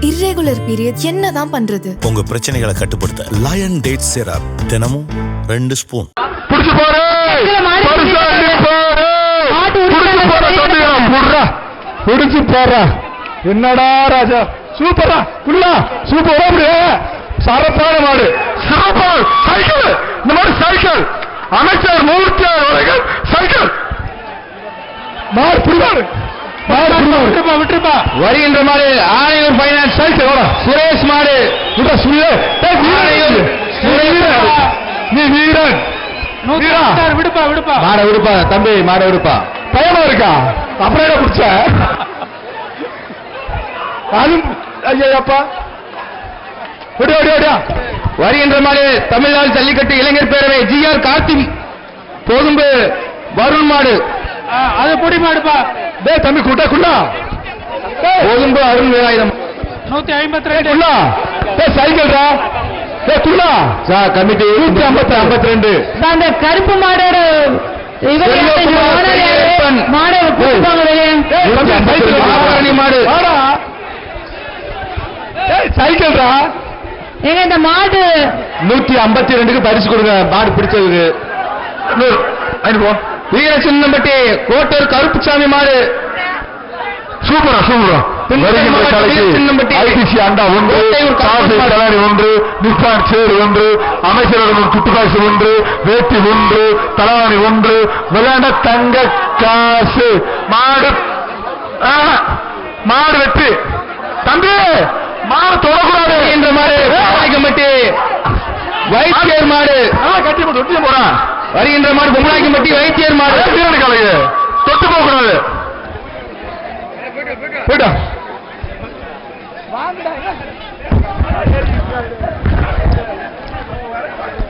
irregular period என்னதான் பண்றது? உங்க பிரச்சனைகளை கட்டுப்படுத்த லயன் டேட் சிரப் தினமும் 2 ஸ்பூன். புடிச்சு போடு. புடிச்சு போடுறா. என்னடா ராஜா சூப்பரா குள்ளா சூப்பரா அப்படியே சரப்பான மாடு சூப்பர் சைக்கிள். இந்த மாதிரி சைக்கிள் அமைச்சர் மூர்த்தி அவர்கள் சைக்கிள் மாடு புடிவாரு. வருகின்ற மாடு ஆணையூர் பைனான்ஸ் சைக்கிள் சுரேஷ் மாடு நீ வீரன் விடுப்பா விடுப்பா மாட விடுப்பா தம்பி மாட விடுப்பா. பயமா இருக்கா? அப்புறம் என்ன பிடிச்ச ஐயப்பா வருகின்ற மாடு தமிழ்நாடு ஜல்லிக்கட்டு இளைஞர் பேரவை ஜிஆர் கார்த்தி போதும்பு வருண் மாடு அது பொடி மாடுப்பா. டே தம்பி கூட்டா குள்ளா போதும்பு அருண் வேலாயுதம் 152 சைக்கிள்ரா. குள்ளா கமிட்டி 152 அந்த கருப்பு மாடோட மாடு சைக்கிள்ரா. எங்க இந்த மாடு 152க்கு பரிசு கொடுங்க. மாடு பிடிச்சதுக்கு வீரசின்னம்பட்டி கோட்டூர் கருப்புசாமி மாடு சூப்பரா சூப்பரா. ஐடிசி அண்டா 1 கலாரி 1 நிப்பான் சேர் 1 அமைச்சர்கள் துட்டுக்காசு 1 வேட்டி 1 தலவாணி 1 விளையாண்ட தங்க காசு மாடு மாடு வெற்றி. தம்பி மாடு தொடக்கூடாது என்ற மாடு பொம்மலாய்க்கம்பட்டி வைத்தியர் மாடு கட்டி தொட்டி போறான். வருகின்ற மாடு பொம்மலாய்க்கம்பட்டி வைத்தியர் மாடு கலைய தொட்டு போக கூடாது. போயிட்டா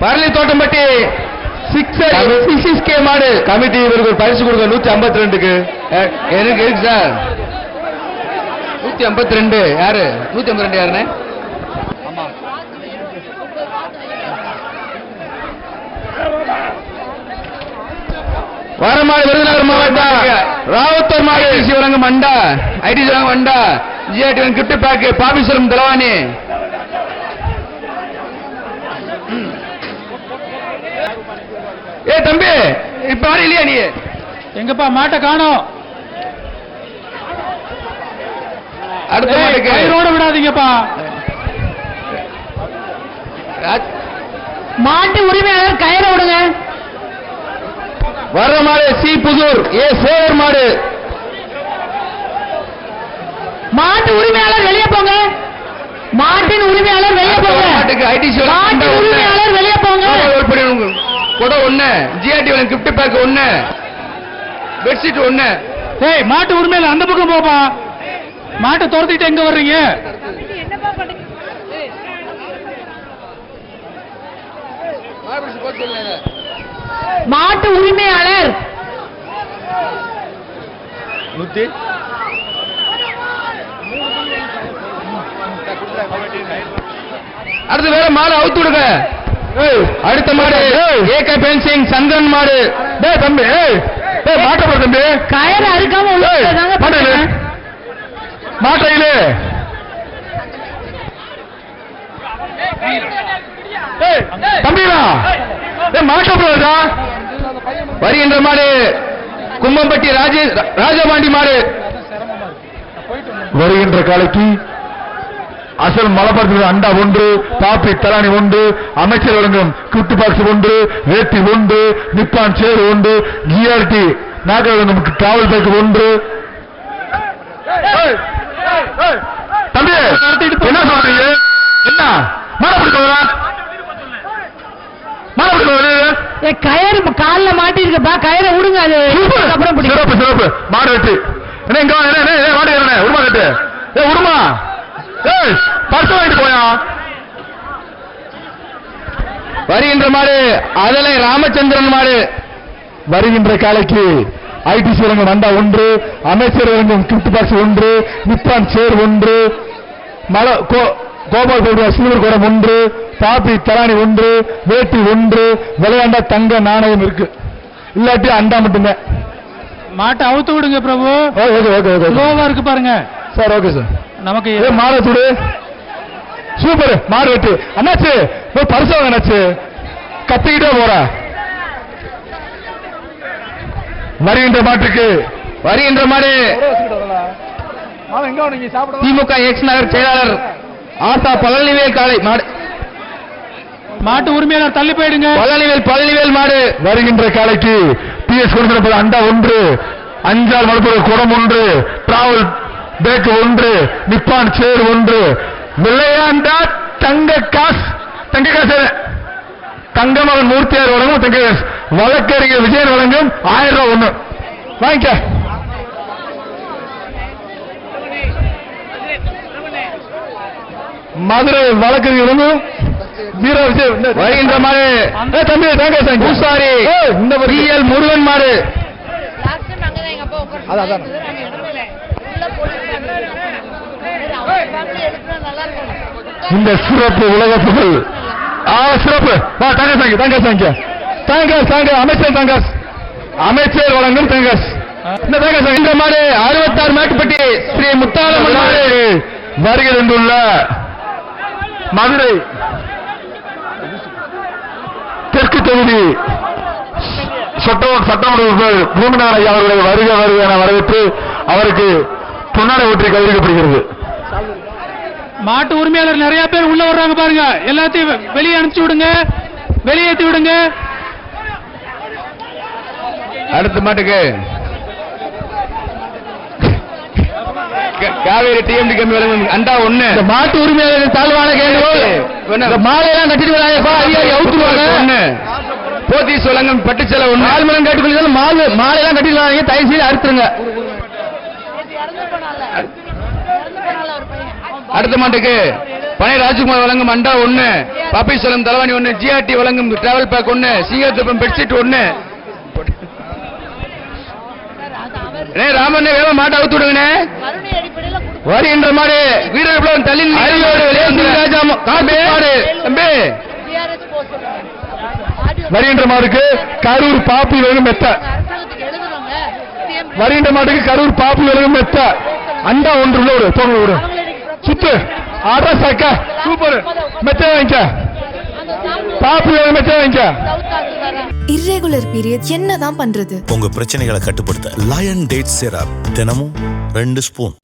பரளி தோட்டம்பட்டி 6 மாடு கமிட்டி இவருக்கு பரிசு கொடுங்க 152க்கு. எனக்கு இருக்கு சார் 152 யாரு 152 யாருன்னு வரமாடு விருதுநகர் மாவட்டம் ராவத்தூர் மாடு சிவரங்கம் மண்டா ஐடி சிவரங்கம் மண்டா ஜிஆர்டி கிஃப்ட் பேக் பாபீஸ்வரம் தலவாணி. ஏ தம்பி இப்ப வர இல்லையா நீ எங்கப்பா மாட்டை காணோம். அடுத்த மாட்டுக்கு ரோட விடாதீங்கப்பா. மாட்டு உரிமையாளர் கயிறை விடுங்க. வர்ற மாடு சி புதூர் ஏ சேவர் மாடு. மாட்டு உரிமையாளர் வெளியே போங்க. மாட்டின் உரிமையாளர் வெளியே போங்க. மாட்டு உரிமையாளர் வெளியே போங்க. கொடை 1 ஜிஆர்டி கிஃப்ட் பேக் 1 பெட்ஷீட் 1. ஏய் மாட்டு உரிமையாளர் அந்த பக்கம் போப்பா. மாட்டை துரத்திட்டு எங்க வர்றீங்க? மாட்டு உரிமையாளர் அடுத்து வேற மாடு அவுத்து விடுங்க. அடுத்த மாடு ஏகே பென்சிங் சந்திரன் மாடு. தம்பி மாட்ட போற தம்பி கயிறு அறுக்காம மாட்டையிலே தம்பிடா மாட்ட போறதா. வருகின்ற மாடு கும்பம்பட்டி ராஜபாண்டி மாடு. வருகின்ற காலைக்கு அசல் மலப்பரப்பு அண்டா 1 பாப்பி தலானி 1 அமைச்சர் வழங்கும் கிஃப்ட் பாக்ஸ் 1 வேட்டி 1 நிப்பான் சேர் 1 ஜிஆர்டி நாகர் வழங்கும் டிராவல் பேக் 1. தம்பி என்ன சொல்றீங்க? என்ன கயிறு கால்ல மாட்டி இருக்குப்பா. கயிறை விடுங்க. அது சிறப்பு சிறப்பு மாடு வெட்டி. மாடு உருமா கட்டு உருமா பர்ச வாங்கிட்டு போயா. வருகின்ற மாடு அதலை ராமச்சந்திரன் மாடு. வருகின்ற காலைக்கு ஐடிசி வழங்கும் அண்டா 1 அமைச்சர் வழங்கும் கிஃப்ட் பாக்ஸ் 1 நிப்பான் சேர் 1 கோபால் சில்வர் குடம் 1 பாப்பி தலானி 1 வேட்டி 1 விளையாண்ட தங்க நாணயம் இருக்கு. இல்லாட்டி அண்டா மட்டும்தான். மாட்டை அவுத்து விடுங்க பிரபு. ஓகே ஓகே ஓகே ஸ்லோவா இருக்கு பாருங்க சார். ஓகே சார் நமக்கு மாடு சுடு சூப்பர் மாடு வெட்டு அண்ணாச்சு போய் பரிசு வாங்க அண்ணாச்சு கத்திக்கிட்டே போற வருகின்ற மாட்டுக்கு வருகின்ற மாடு திமுக எக்ஸ் நகர் செயலாளர் ஆசா பழனிவேல் காலை மாடு மாட்டு உரிமையாளர் தள்ளி போயிடுங்க. பழனிவேல் மாடு வருகின்ற காலைக்கு PS கொடுத்திருப்பது அண்டா 1 அஞ்சால் மலப்புற குடம் 1 டிராவல் பேக் 1 நிப்பான் சேர் 1 விளையாண்டா தங்க காசு தங்கமகன் மூர்த்தியார் வழங்கும் தங்க காசு வழக்கறிஞர் விஜயன் வழங்கும் 1000 ரூபாய் 1 வாங்கிக்க. மதுரை வழக்கறிஞர் வழங்கும் வீர விஜய் வருகின்ற மாடு தம்பி தேங்காய் பூசாரி இந்த முருகன் மாடு இந்த சிறப்பு உலக புகழ் சிறப்பு வா தேங்காய் அமைச்சர் வழங்கும் தேங்காய் இந்த தேங்காய் இந்த மாடு 66 மேட்டுப்பட்டி ஸ்ரீ முத்தாளம்மன் மாடு வருகை தந்துள்ள மதுரை தெற்கு தொகுதி சட்டமன்ற உறுப்பினர் பூமிநாதன் ஐயா அவர்களை வருக என வரவேற்று அவருக்கு பொன்னாடை ஊற்றி கௌரவிக்கப்படுகிறது. மாட்டு உரிமையாளர் நிறைய பேர் உள்ள வர்றாங்க பாருங்க, எல்லாத்தையும் வெளியே அனுப்பிச்சு விடுங்க, வெளியேற்றி விடுங்க. அடுத்த மாட்டுக்கு காவேரி டிஎம்டி கம்பி வழங்கும் அண்டா 1 மாட்டு உரிமையாளர் தாழ்வான கேள்வி மாலையெல்லாம் கட்டிட்டு வராங்கப்பா அதிகாரி அவுத்துவாங்க போத்தீஸ் வழங்கும் பட்டுச்சலை 1 ஆழ்மலம் கேட்டுக்கொள்ள மாலையெல்லாம் கட்டிட்டு வராங்க தயவு செய்து அறுத்துருங்க. அடுத்த மாட்டுக்கு பனை ராஜ்குமார் வழங்கும் அண்டா 1 பாப்பீஸ்வரம் தலைவாணி 1 GRT வழங்கும் டிராவல் பேக் 1 சிங்கத்துப்பம் பெட்ஷீட் 1 ராமன் வேக மாட்டை அவுத்து விடுங்கண்ணே. வருகின்ற மாடு வீரர் தள்ளி வருகின்ற மாடுக்கு கரூர் பாப்பு வழங்கும் மெத்த வருகின்ற மாட்டுக்கு கரூர் பாப்பு வழங்கும் மெத்த அண்டா 1 உள்ள ஒரு தோணு விடு சுத்து ஆடா சாக்கா சூப்பர் மெத்த வாங்கிக்க பாப்பு மெத்த வாங்கிக்க. இர்ரெகுலர் பீரியட் என்னதான் பண்றது? உங்க பிரச்சனைகளை கட்டுப்படுத்த லயன் டேட் சிரப் தினமும் 2 ஸ்பூன்.